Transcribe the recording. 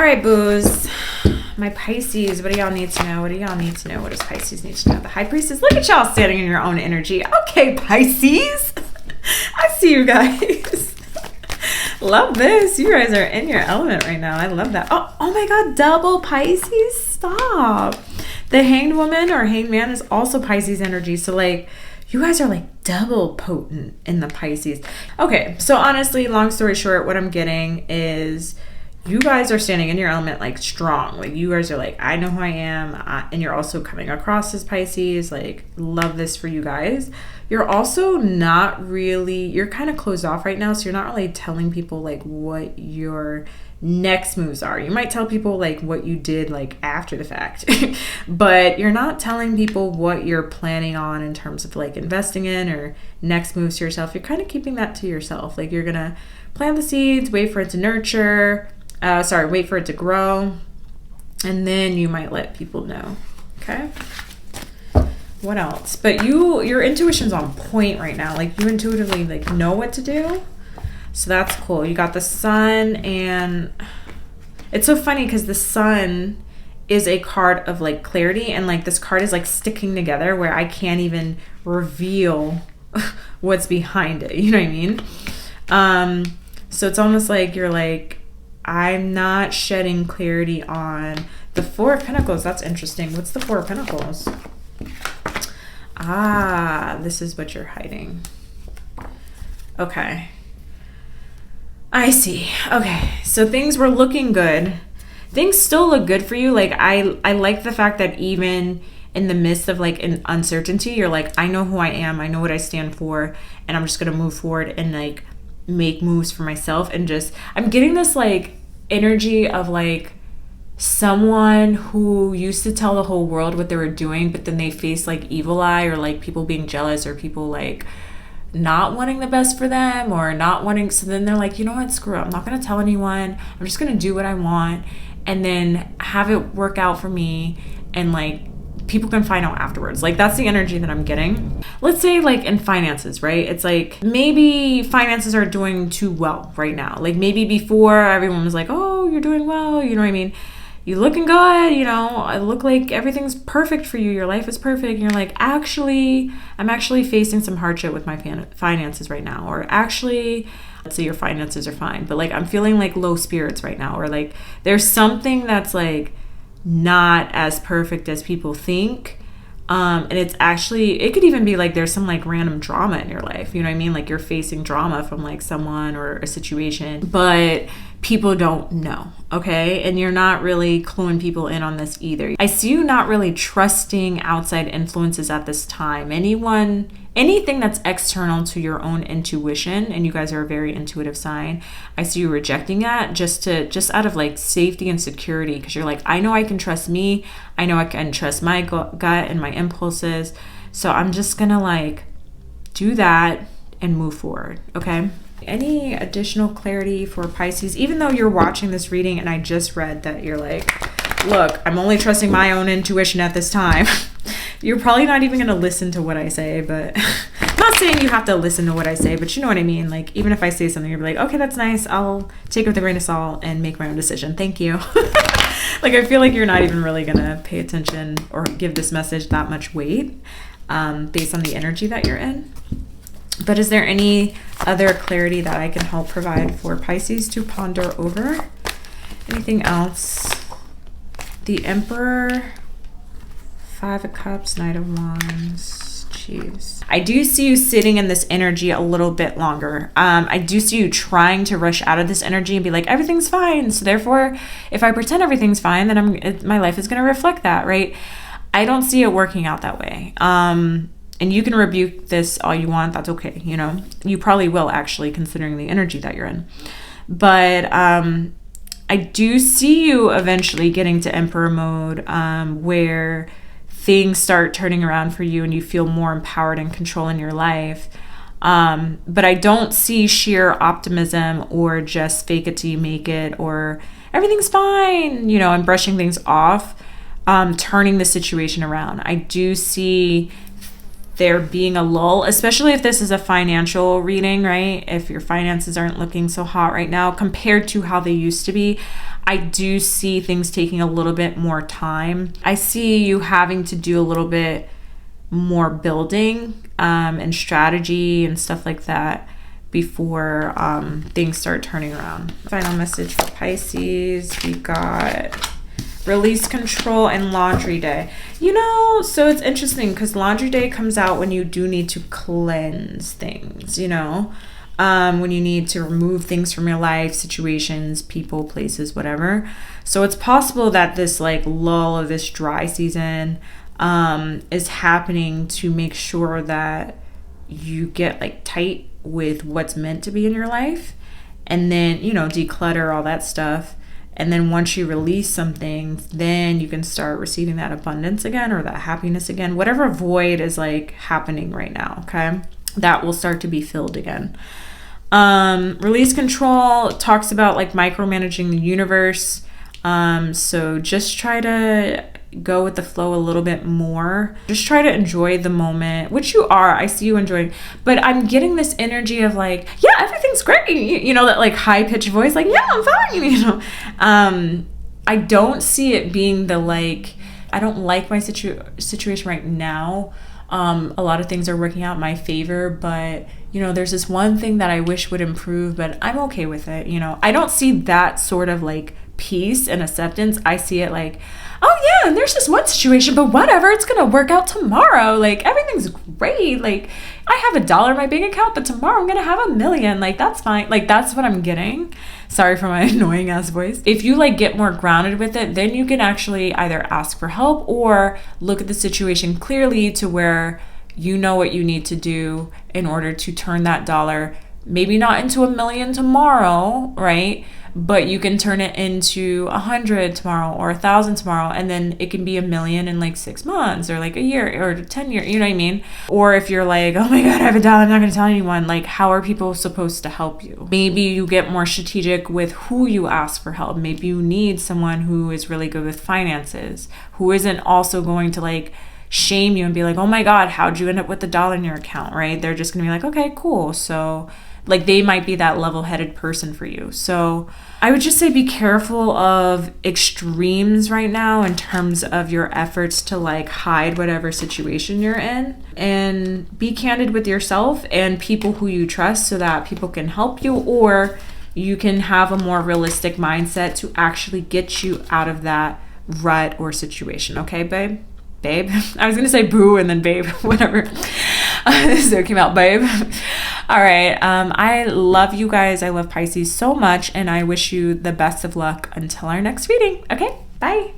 right, booze. My Pisces, what do y'all need to know? What do y'all need to know? What does Pisces need to know? The High Priestess, look at y'all standing in your own energy. Okay, Pisces. I see you guys. Love this. You guys are in your element right now. I love that. Oh my God, double Pisces. Stop. The Hanged Woman or Hanged Man is also Pisces energy. So like, you guys are like double potent in the Pisces. Okay, so honestly, long story short, what I'm getting is you guys are standing in your element like strong. Like you guys are like, I know who I am. And you're also coming across as Pisces. Like, love this for you guys. You're also not really, you're kind of closed off right now. So you're not really telling people like what your next moves are. You might tell people like what you did like after the fact, but you're not telling people what you're planning on in terms of like investing in or next moves to yourself. You're kind of keeping that to yourself. Like you're going to plant the seeds, wait for it to nurture. Wait for it to grow, and then you might let people know. Okay. What else? But your intuition's on point right now. Like you intuitively like know what to do. So that's cool. You got the Sun, and it's so funny because the Sun is a card of like clarity, and like this card is like sticking together where I can't even reveal what's behind it. You know what I mean? So it's almost like you're like, I'm not shedding clarity on the Four of Pentacles. That's interesting. What's the Four of Pentacles? Ah, this is what you're hiding. Okay. I see. Okay. So things were looking good. Things still look good for you. Like I like the fact that even in the midst of like an uncertainty, you're like, I know who I am. I know what I stand for. And I'm just going to move forward and like make moves for myself. And just, I'm getting this like energy of like someone who used to tell the whole world what they were doing, but then they face like evil eye or like people being jealous or people like not wanting the best for them or not wanting, so then they're like, you know what, screw it, I'm not going to tell anyone, I'm just going to do what I want and then have it work out for me, and like people can find out afterwards. Like that's the energy that I'm getting. Let's say like in finances, right? It's like maybe finances are doing too well right now. Like maybe before everyone was like, oh, you're doing well. You know what I mean? You're looking good. You know, I look like everything's perfect for you. Your life is perfect. And you're like, actually, I'm actually facing some hardship with my finances right now. Or actually, let's say your finances are fine, but like I'm feeling like low spirits right now. Or like there's something that's like not as perfect as people think, and it's actually, it could even be like there's some like random drama in your life, you know what I mean, like you're facing drama from like someone or a situation, but people don't know, okay? And you're not really cluing people in on this either. I see you not really trusting outside influences at this time. Anything that's external to your own intuition, and you guys are a very intuitive sign, I see you rejecting that just out of like safety and security, because you're like, I know I can trust me, I know I can trust my gut and my impulses, so I'm just gonna like do that and move forward, okay? Any additional clarity for Pisces, even though you're watching this reading and I just read that you're like, look, I'm only trusting my own intuition at this time. You're probably not even going to listen to what I say, but I'm not saying you have to listen to what I say, but you know what I mean? Like, even if I say something, you'll be like, okay, that's nice. I'll take it with a grain of salt and make my own decision. Thank you. Like, I feel like you're not even really going to pay attention or give this message that much weight based on the energy that you're in. But is there any other clarity that I can help provide for Pisces to ponder over? Anything else? The Emperor, Five of Cups, Knight of Wands. Jeez. I do see you sitting in this energy a little bit longer. I do see you trying to rush out of this energy and be like, everything's fine. So therefore, if I pretend everything's fine, then my life is going to reflect that, right? I don't see it working out that way. And you can rebuke this all you want. That's okay. You know, you probably will actually, considering the energy that you're in. But I do see you eventually getting to Emperor mode, where things start turning around for you and you feel more empowered and control in your life. But I don't see sheer optimism or just fake it till you make it or everything's fine, you know, and brushing things off, turning the situation around. I do see there being a lull, especially if this is a financial reading, right? If your finances aren't looking so hot right now compared to how they used to be, I do see things taking a little bit more time. I see you having to do a little bit more building and strategy and stuff like that before things start turning around. Final message for Pisces. We got release control and laundry day. So it's interesting because laundry day comes out when you do need to cleanse things, when you need to remove things from your life, situations, people, places, whatever. So it's possible that this like lull of this dry season is happening to make sure that you get like tight with what's meant to be in your life, and then declutter all that stuff. And then once you release something, then you can start receiving that abundance again, or that happiness again, whatever void is like happening right now. Okay, that will start to be filled again. Release control talks about like micromanaging the universe. So just try to go with the flow a little bit more. Just try to enjoy the moment, which you are. I see you enjoying, but I'm getting this energy of like, yeah, everything's great. That like high pitched voice, like, yeah, I'm fine. I don't see it being the like, I don't like my situation right now. A lot of things are working out in my favor, but there's this one thing that I wish would improve, but I'm okay with it. I don't see that sort of like peace and acceptance. I see it like, oh yeah, and there's this one situation, but whatever, it's gonna work out tomorrow. Like everything's great. Like I have $1 in my bank account, but tomorrow I'm gonna have $1 million. Like that's fine. Like that's what I'm getting. Sorry for my annoying ass voice. If you like get more grounded with it, then you can actually either ask for help or look at the situation clearly to where you know what you need to do in order to turn that dollar, maybe not into $1 million tomorrow, right? But you can turn it into 100 tomorrow or 1,000 tomorrow, and then it can be $1 million in like 6 months or like a year or 10 years, you know what I mean? Or if you're like, oh my God, I have $1, I'm not gonna tell anyone, like how are people supposed to help you? Maybe you get more strategic with who you ask for help. Maybe you need someone who is really good with finances, who isn't also going to like shame you and be like, oh my God, how'd you end up with $1 in your account, right? They're just gonna be like, okay, cool. So like they might be that level-headed person for you. So I would just say be careful of extremes right now in terms of your efforts to like hide whatever situation you're in, and be candid with yourself and people who you trust so that people can help you, or you can have a more realistic mindset to actually get you out of that rut or situation. Okay, babe? Babe. I was going to say boo and then babe, whatever. So it came out babe. All right. I love you guys. I love Pisces so much, and I wish you the best of luck until our next reading. Okay, bye.